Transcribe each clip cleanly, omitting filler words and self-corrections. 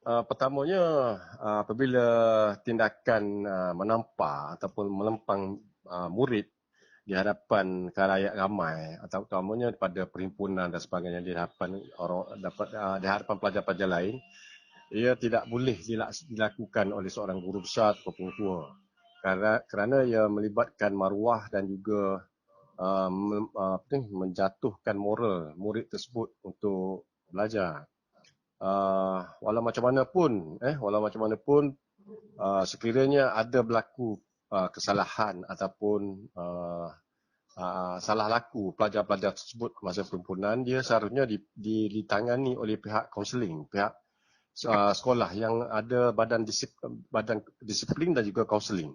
Pertamanya, apabila tindakan menampar ataupun melempang murid di hadapan khalayak ramai, atau utamanya pada perhimpunan dan sebagainya di hadapan di hadapan pelajar-pelajar lain, ia tidak boleh dilakukan oleh seorang guru besar atau pengtua. Kerana ia melibatkan maruah dan juga menjatuhkan moral murid tersebut untuk belajar. Walau macam mana pun, sekiranya ada berlaku kesalahan ataupun salah laku pelajar-pelajar tersebut masa perhimpunan, dia seharusnya ditangani oleh pihak kaunseling, pihak sekolah yang ada badan disiplin dan juga kaunseling.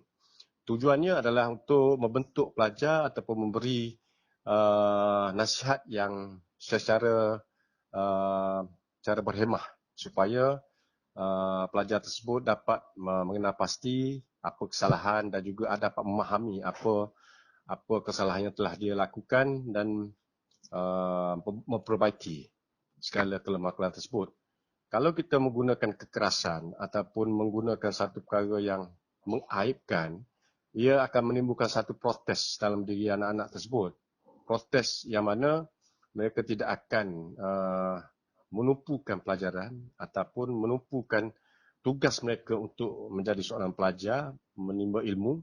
Tujuannya adalah untuk membentuk pelajar ataupun memberi nasihat yang secara cara berhemah supaya pelajar tersebut dapat mengenal pasti apa kesalahan dan juga dapat memahami apa kesalahan yang telah dia lakukan dan memperbaiki segala kelemahan tersebut. Kalau kita menggunakan kekerasan ataupun menggunakan satu perkara yang mengaibkan, ia akan menimbulkan satu protes dalam diri anak-anak tersebut. Protes yang mana mereka tidak akan menumpukan pelajaran ataupun menumpukan tugas mereka untuk menjadi seorang pelajar, menimba ilmu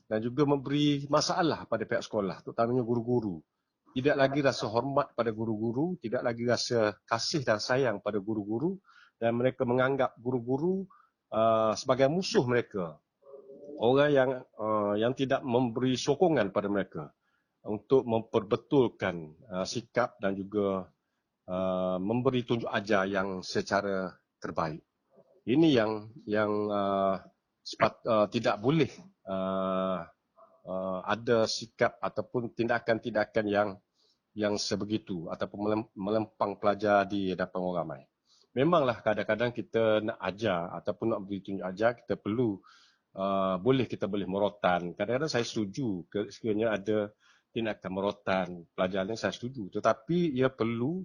dan juga memberi masalah pada pihak sekolah, terutamanya guru-guru. Tidak lagi rasa hormat pada guru-guru, tidak lagi rasa kasih dan sayang pada guru-guru, dan mereka menganggap guru-guru sebagai musuh mereka. Orang yang tidak memberi sokongan pada mereka untuk memperbetulkan sikap dan juga memberi tunjuk ajar yang secara terbaik. Ini yang tidak boleh ada sikap ataupun tindakan-tindakan yang sebegitu ataupun melempang pelajar di hadapan orang ramai. Memanglah kadang-kadang kita nak ajar ataupun nak beri tunjuk ajar, kita perlu kita boleh merotan. Kadang-kadang saya setuju sekiranya ada tindakan merotan pelajar yang saya setuju. Tetapi ia perlu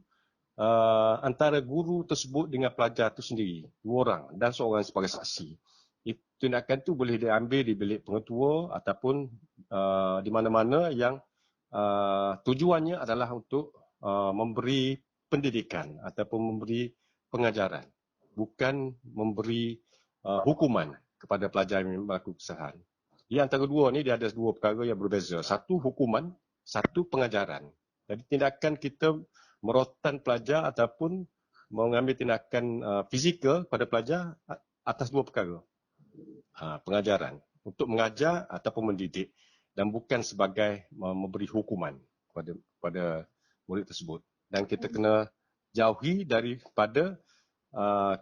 antara guru tersebut dengan pelajar itu sendiri, dua orang dan seorang sebagai saksi. Tindakan itu boleh diambil di bilik pengetua ataupun di mana-mana yang tujuannya adalah untuk memberi pendidikan ataupun memberi pengajaran, bukan memberi hukuman kepada pelajar yang melakukan kesalahan. Di antara dua ni dia ada dua perkara yang berbeza. Satu hukuman, satu pengajaran. Jadi tindakan kita merotan pelajar ataupun mengambil tindakan fizikal pada pelajar atas dua perkara. Pengajaran. Untuk mengajar ataupun mendidik. Dan bukan sebagai memberi hukuman kepada murid tersebut. Dan kita kena jauhi daripada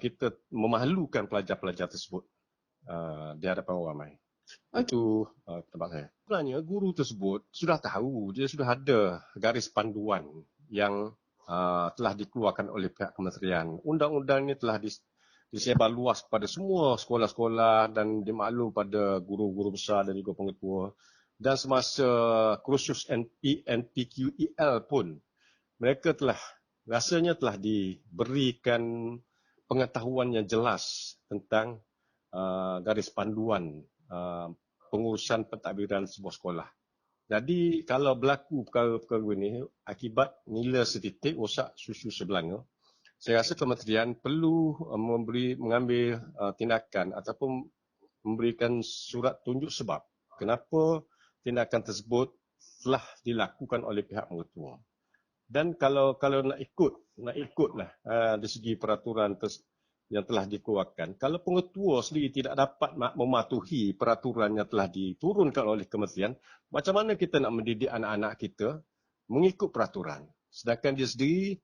kita memalukan pelajar-pelajar tersebut di hadapan orang ramai. Itu pendapat saya. Sebenarnya guru tersebut sudah tahu, dia sudah ada garis panduan yang telah dikeluarkan oleh pihak kementerian. Undang-undang ini telah disebar luas pada semua sekolah-sekolah dan dimaklum pada guru-guru besar dan juga pengetua. Dan semasa kursus NPQEL pun, mereka rasanya telah diberikan pengetahuan yang jelas tentang garis panduan pengurusan pentadbiran sebuah sekolah. Jadi kalau berlaku perkara-perkara ini akibat nila setitik rosak susu sebelanga, saya rasa kementerian perlu mengambil tindakan ataupun memberikan surat tunjuk sebab kenapa tindakan tersebut telah dilakukan oleh pihak pengetua. Dan kalau nak ikutlah dari segi peraturan yang telah dikeluarkan. Kalau pengetua sendiri tidak dapat mematuhi peraturan yang telah diturunkan oleh kementerian, macam mana kita nak mendidik anak-anak kita mengikut peraturan? Sedangkan dia sendiri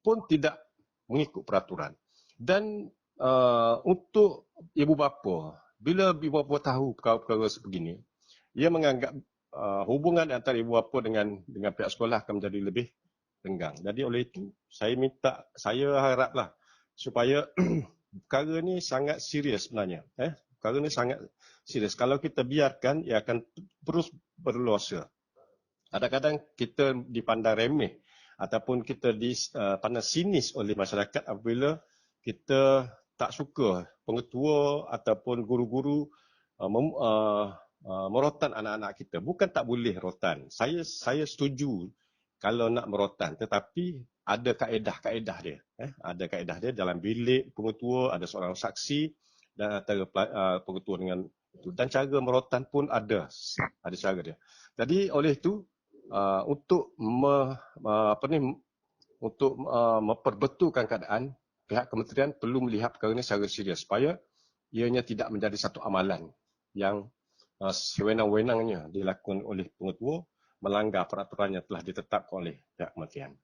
pun tidak mengikut peraturan. Dan untuk ibu bapa, bila ibu bapa tahu perkara-perkara sebegini, ia menganggap hubungan antara ibu bapa dengan pihak sekolah akan menjadi lebih renggang. Jadi oleh itu, saya haraplah supaya perkara ni sangat serius sebenarnya. Perkara ni sangat serius. Kalau kita biarkan, ia akan terus berluasa. Kadang-kadang kita dipandang remeh ataupun kita dipandang sinis oleh masyarakat apabila kita tak suka pengetua ataupun guru-guru merotan anak-anak kita. Bukan tak boleh rotan. Saya setuju kalau nak merotan, tetapi ada kaedah-kaedah dia. Ada kaedah dia dalam bilik pengetua, ada seorang saksi dan antara pengetua dengan itu. Dan cara merotan pun ada cara dia. Jadi oleh itu untuk memperbetulkan keadaan, pihak kementerian perlu melihat perkara ini secara serius supaya ianya tidak menjadi satu amalan yang sewenang-wenangnya dilakukan oleh pengetua melanggar peraturan yang telah ditetapkan oleh pihak kementerian.